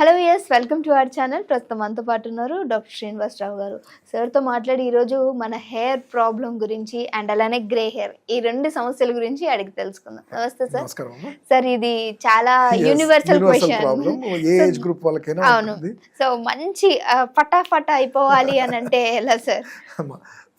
Hello yes welcome to our channel. ప్రస్తుతం మనతో పాటు ఉన్నారు డాక్టర్ శ్రీనివాసరావు గారు. సార్తో మాట్లాడి ఈరోజు మన హెయిర్ ప్రాబ్లం గురించి అండ్ అలానే గ్రే హెయిర్ ఈ రెండు సమస్యల గురించి అడిగి తెలుసుకుందాం. నమస్తే సార్. సార్ ఇది చాలా యూనివర్సల్ క్వశ్చన్. అవును. సో మంచి ఫటాఫట్ అయిపోవాలి అని అంటే ఎలా సార్?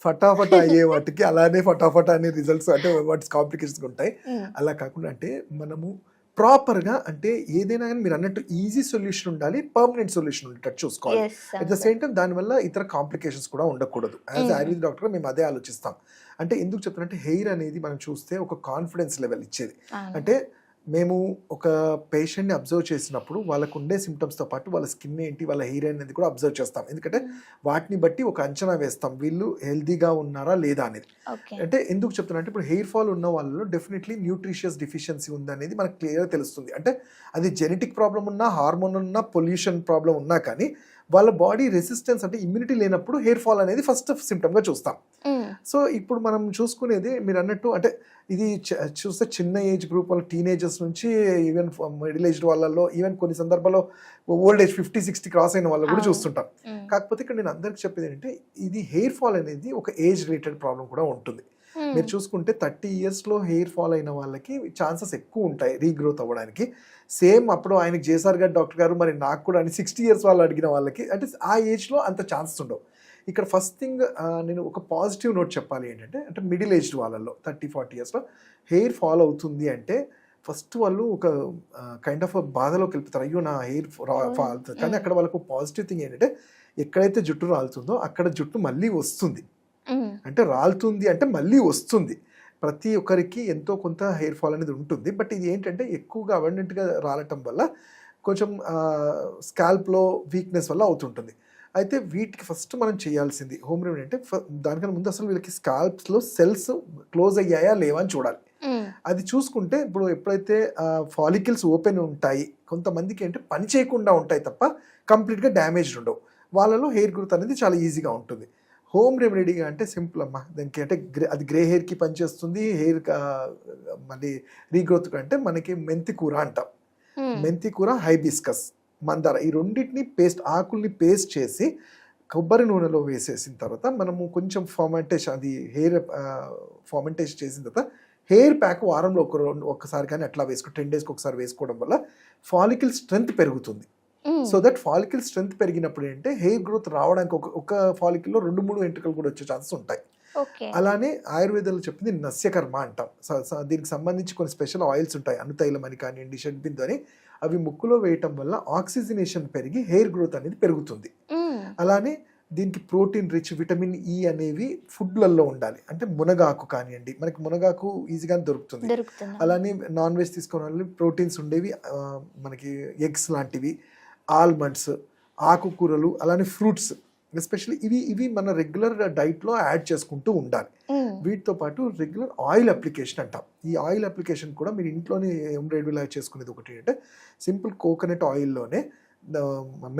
ఫటాఫట్ అయ్యే వాటికి అలానే ఫటాఫట్ అనే రిజల్ట్స్ అంటే వాటి కాంప్లికేషన్స్ ఉంటాయి. అలా కాకుండా అంటే మనము ప్రాపర్గా అంటే ఏదైనా కానీ మీరు అన్నట్టు ఈజీ సొల్యూషన్ ఉండాలి, పర్మనెంట్ సొల్యూషన్ ఉండేటట్టు చూసుకోవాలి. అట్ ద సేమ్ టైం దానివల్ల ఇతర కాంప్లికేషన్స్ కూడా ఉండకూడదు. యాజ్ ఆయుర్వేద డాక్టర్ మేము అదే ఆలోచిస్తాం. అంటే ఎందుకు చెప్తానంటే హెయిర్ అనేది మనం చూస్తే ఒక కాన్ఫిడెన్స్ లెవెల్ ఇచ్చేది. అంటే మేము ఒక పేషెంట్ని అబ్జర్వ్ చేసినప్పుడు వాళ్ళకు ఉండే సిమ్టమ్స్తో పాటు వాళ్ళ స్కిన్ ఏంటి, వాళ్ళ హెయిర్ అనేది కూడా అబ్జర్వ్ చేస్తాం. ఎందుకంటే వాటిని బట్టి ఒక అంచనా వేస్తాం వీళ్ళు హెల్దీగా ఉన్నారా లేదా అనేది. అంటే ఎందుకు చెప్తున్నా అంటే ఇప్పుడు హెయిర్ ఫాల్ ఉన్న వాళ్ళలో డెఫినెట్లీ న్యూట్రిషియస్ డిఫిషియన్సీ ఉందనేది మనకు క్లియర్గా తెలుస్తుంది. అంటే అది జెనెటిక్ ప్రాబ్లం ఉన్నా, హార్మోన్ ఉన్నా, పొల్యూషన్ ప్రాబ్లం ఉన్నా కానీ వాళ్ళ బాడీ రెసిస్టెన్స్ అంటే ఇమ్యూనిటీ లేనప్పుడు హెయిర్ ఫాల్ అనేది ఫస్ట్ సిమ్టమ్గా చూస్తాం. సో ఇప్పుడు మనం చూసుకునేది మీరు అన్నట్టు అంటే ఇది చూస్తే చిన్న ఏజ్ గ్రూప్ వాళ్ళు టీనేజర్స్ నుంచి ఈవెన్ మిడిల్ ఏజ్ వాళ్ళలో ఈవెన్ కొన్ని సందర్భాల్లో ఓల్డ్ ఏజ్ 50-60 క్రాస్ అయిన వాళ్ళు కూడా చూస్తుంటాం. కాకపోతే ఇక్కడ నేను అందరికి చెప్పేది ఏంటంటే ఇది హెయిర్ ఫాల్ అనేది ఒక ఏజ్ రిలేటెడ్ ప్రాబ్లం కూడా ఉంటుంది. మీరు చూసుకుంటే 30 yearsలో హెయిర్ ఫాల్ అయిన వాళ్ళకి ఛాన్సెస్ ఎక్కువ ఉంటాయి రీగ్రోత్ అవ్వడానికి. సేమ్ అప్పుడు ఆయనకి చేశారు కదా డాక్టర్ గారు, మరి నాకు కూడా అని 60 years వాళ్ళు అడిగిన వాళ్ళకి అంటే ఆ ఏజ్లో అంత ఛాన్సెస్ ఉండవు. ఇక్కడ ఫస్ట్ థింగ్ నేను ఒక పాజిటివ్ నోట్ చెప్పాలి ఏంటంటే అంటే మిడిల్ ఏజ్డ్ వాళ్ళల్లో 30-40 yearsలో హెయిర్ ఫాల్ అవుతుంది అంటే ఫస్ట్ వాళ్ళు ఒక కైండ్ ఆఫ్ బాధలోకి వెళ్ళిపోతారు, అయ్యో నా హెయిర్ ఫాల్ అవుతుంది. కానీ అక్కడ వాళ్ళకు పాజిటివ్ థింగ్ ఏంటంటే ఎక్కడైతే జుట్టు రాలుతుందో అక్కడ జుట్టు మళ్ళీ వస్తుంది. అంటే రాలుతుంది అంటే మళ్ళీ వస్తుంది. ప్రతి ఒక్కరికి ఎంతో కొంత హెయిర్ ఫాల్ అనేది ఉంటుంది. బట్ ఇది ఏంటంటే ఎక్కువగా అబండెంట్గా రాలటం వల్ల కొంచెం స్కాల్ప్లో వీక్నెస్ వల్ల అవుతుంటుంది. అయితే వీటికి ఫస్ట్ మనం చేయాల్సింది హోమ్ రెమెడీ అంటే దానికన్నా ముందు అసలు వీళ్ళకి స్కాల్ప్స్లో సెల్స్ క్లోజ్ అయ్యాయా లేవా అని చూడాలి. అది చూసుకుంటే ఇప్పుడు ఎప్పుడైతే ఫాలికల్స్ ఓపెన్ ఉంటాయి, కొంతమందికి ఏంటంటే పని చేయకుండా ఉంటాయి తప్ప కంప్లీట్గా డ్యామేజ్డ్ ఉండవు. వాళ్ళలో హెయిర్ గ్రోత్ అనేది చాలా ఈజీగా ఉంటుంది. హోమ్ రెమెడీగా అంటే సింపుల్ అమ్మా, దానికి అంటే అది గ్రే హెయిర్కి పనిచేస్తుంది. హెయిర్ మళ్ళీ రీగ్రోత్ అంటే మనకి మెంతి కూర అంటాం. మెంతి కూర, హైబిస్కస్, మందార ఈ రెండింటిని ఆకుల్ని పేస్ట్ చేసి కొబ్బరి నూనెలో వేసేసిన తర్వాత మనము కొంచెం ఫర్మెంటేషన్ అది హెయిర్ ఫర్మెంటేషన్ చేసిన తర్వాత హెయిర్ ప్యాక్ వారంలో ఒక్కసారి కానీ అట్లా 10 daysకి ఒకసారి వేసుకోవడం వల్ల ఫాలికల్ స్ట్రెంగ్త్ పెరుగుతుంది. సో దట్ ఫాలికల్ స్ట్రెంగ్త్ పెరిగినప్పుడు ఏంటంటే హెయిర్ గ్రోత్ రావడానికి ఒక ఫాలికల్లో 2-3 వెంట్రుకలు కూడా వచ్చే ఛాన్సెస్ ఉంటాయి. అలానే ఆయుర్వేదంలో చెప్పింది నస్యకర్మ అంటాం. దీనికి సంబంధించి కొన్ని స్పెషల్ ఆయిల్స్ ఉంటాయి, అనుతైలం అని కానివ్వండి, షడ్బిందు అని. అవి ముక్కులో వేయటం వల్ల ఆక్సిజనేషన్ పెరిగి హెయిర్ గ్రోత్ అనేది పెరుగుతుంది. అలానే దీనికి ప్రోటీన్ రిచ్, విటమిన్ ఈ అనేవి ఫుడ్లలో ఉండాలి. అంటే మునగాకు కానివ్వండి, మనకి మునగాకు ఈజీగానే దొరుకుతుంది. అలానే నాన్ వెజ్ తీసుకున్న వాళ్ళు ప్రోటీన్స్ ఉండేవి మనకి ఎగ్స్ లాంటివి, ఆల్మండ్స్, ఆకుకూరలు, అలానే ఫ్రూట్స్ ఎస్పెషల్లీ ఇవి మన రెగ్యులర్ డైట్లో యాడ్ చేసుకుంటూ ఉండాలి. వీటితో పాటు రెగ్యులర్ ఆయిల్ అప్లికేషన్ అంటాం. ఈ ఆయిల్ అప్లికేషన్ కూడా మీరు ఇంట్లోనే రెగ్యులర్ చేసుకునేది ఒకటి అంటే సింపుల్ కోకోనట్ ఆయిల్లోనే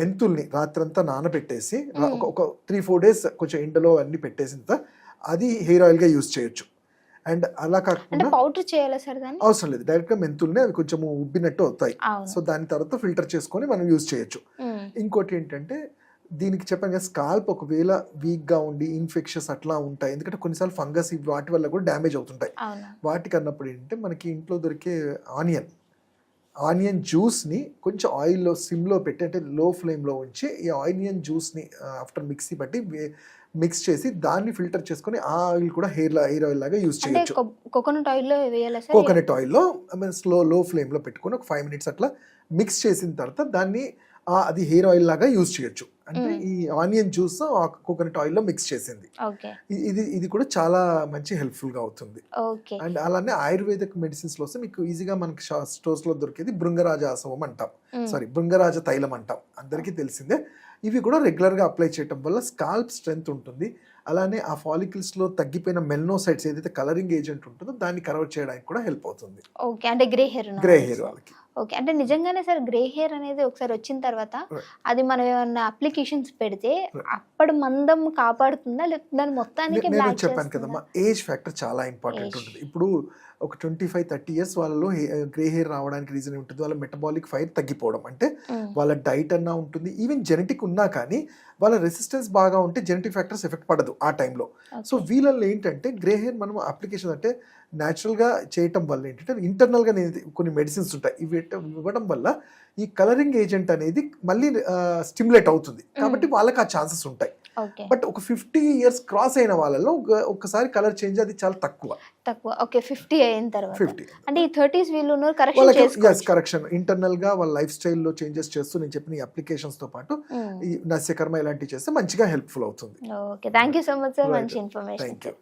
మెంతుల్ని రాత్రంతా నానబెట్టేసి ఒక 3-4 days కొంచెం ఎండలో అన్ని పెట్టేసిన అది హెయిర్ ఆయిల్గా యూజ్ చేయొచ్చు. అండ్ అలా కాకుండా పౌడర్ చేయాలా సార్? అవసరం లేదు, డైరెక్ట్గా మెంతుల్ని అవి కొంచెం ఉబ్బినట్టు అవుతాయి. సో దాని తర్వాత ఫిల్టర్ చేసుకొని మనం యూజ్ చేయొచ్చు. ఇంకోటి ఏంటంటే దీనికి చెప్పాను కదా, స్కాల్ప్ ఒకవేళ వీక్గా ఉండి ఇన్ఫెక్షన్స్ అట్లా ఉంటాయి, ఎందుకంటే కొన్నిసార్లు ఫంగస్ వాటి వల్ల కూడా డ్యామేజ్ అవుతుంటాయి. వాటికి అన్నప్పుడు ఏంటంటే మనకి ఇంట్లో దొరికే ఆనియన్ జ్యూస్ని కొంచెం ఆయిల్లో సిమ్లో పెట్టి అంటే లో ఫ్లేమ్లో ఉంచి ఈ ఆనియన్ జ్యూస్ని ఆఫ్టర్ మిక్సీ బట్టి మిక్స్ చేసి దాన్ని ఫిల్టర్ చేసుకొని ఆ ఆయిల్ కూడా హెయిర్ ఆయిల్ లాగా యూజ్ చేయొచ్చు. కోకోనట్ ఆయిల్లో లో ఫ్లేమ్లో పెట్టుకొని ఒక 5 minutes అట్లా మిక్స్ చేసిన తర్వాత దాన్ని అది హెయిర్ ఆయిల్ లాగా యూజ్ చేయొచ్చు. అంటే ఈ ఆనియన్ జ్యూస్ కోకోనట్ ఆయిల్లో మిక్స్ చేసింది. ఇది కూడా చాలా మంచి హెల్ప్ఫుల్గా అవుతుంది. అండ్ అలానే ఆయుర్వేదిక్ మెడిసిన్స్లో వస్తే మీకు ఈజీగా మనకి స్టోర్స్లో దొరికేది భృంగరాజ ఆసవం అంటాం, భృంగరాజ తైలం అంటాం, అందరికీ తెలిసిందే. ఇవి కూడా రెగ్యులర్గా అప్లై చేయడం వల్ల స్కాల్ప్ స్ట్రెంగ్త్ ఉంటుంది. అలానే ఆ ఫాలికల్స్లో తగ్గిపోయిన మెల్నోసైట్స్ ఏదైతే కలరింగ్ ఏజెంట్ ఉంటుందో దాన్ని కవర్ చేయడానికి కూడా హెల్ప్ అవుతుంది. అంటే గ్రే హెయిర్ వాళ్ళకి. ఓకే. అంటే నిజంగానే సార్ గ్రే హెయిర్ అనేది ఒకసారి వచ్చిన తర్వాత అది మనం ఏమన్నా అప్లికేషన్స్ పెడితే అప్పటి మందం కాపాడుతుందా లేకపోతే దాని మొత్తానికి నేను బ్లాక్ చెప్పాను చేస్తుందా? కదమ్మా, ఏజ్ ఫ్యాక్టర్ చాలా ఇంపార్టెంట్ ఉంటుంది. ఇప్పుడు ఒక 25-30 ఇయర్స్ వాళ్ళలో గ్రే హెయిర్ రావడానికి రీజన్ ఉంటుంది వాళ్ళ మెటబాలిక్ ఫైర్ తగ్గిపోవడం. అంటే వాళ్ళ డైట్ అన్నా ఉంటుంది, ఈవెన్ జెనెటిక్ ఉన్నా కానీ వాళ్ళ రెసిస్టెన్స్ బాగా ఉంటే జెనెటిక్ ఫ్యాక్టర్స్ ఎఫెక్ట్ పడదు ఆ టైంలో. సో వీళ్ళల్లో ఏంటంటే గ్రే హెయిర్ మనం అప్లికేషన్ అంటే న్యాచురల్గా చేయటం వల్ల ఏంటంటే ఇంటర్నల్గా కొన్ని మెడిసిన్స్ ఉంటాయి, ఇవి ఇవ్వడం వల్ల ఈ కలరింగ్ ఏజెంట్ అనేది మళ్ళీ స్టిమ్యులేట్ అవుతుంది, కాబట్టి వాళ్ళకి ఆ ఛాన్సెస్ ఉంటాయి. ఓకే. బట్ ఒక 50 ఇయర్స్ క్రాస్ అయిన వాళ్ళలో ఒక్కసారి కలర్ చేంజ్ అది చాలా తక్కువ. ఓకే. 50 అయిన తర్వాత 50 అంటే ఈ 30s వీళ్ళు ఉన్నారు కరెక్షన్ వాళ్ళకి చేసుకోవచ్చు. కరెక్షన్ ఇంటర్నల్ గా వాళ్ళ లైఫ్ స్టైల్లో చేంజెస్ చేస్తూ నేను చెప్పిన ఈ అప్లికేషన్స్ తో పాటు ఈ నస్యకర్మ ఇలాంటివి చేస్తే మంచిగా హెల్ప్ఫుల్ అవుతుంది. Okay. Thank you so much sir, Right. మంచి ఇన్ఫర్మేషన్. Thank you.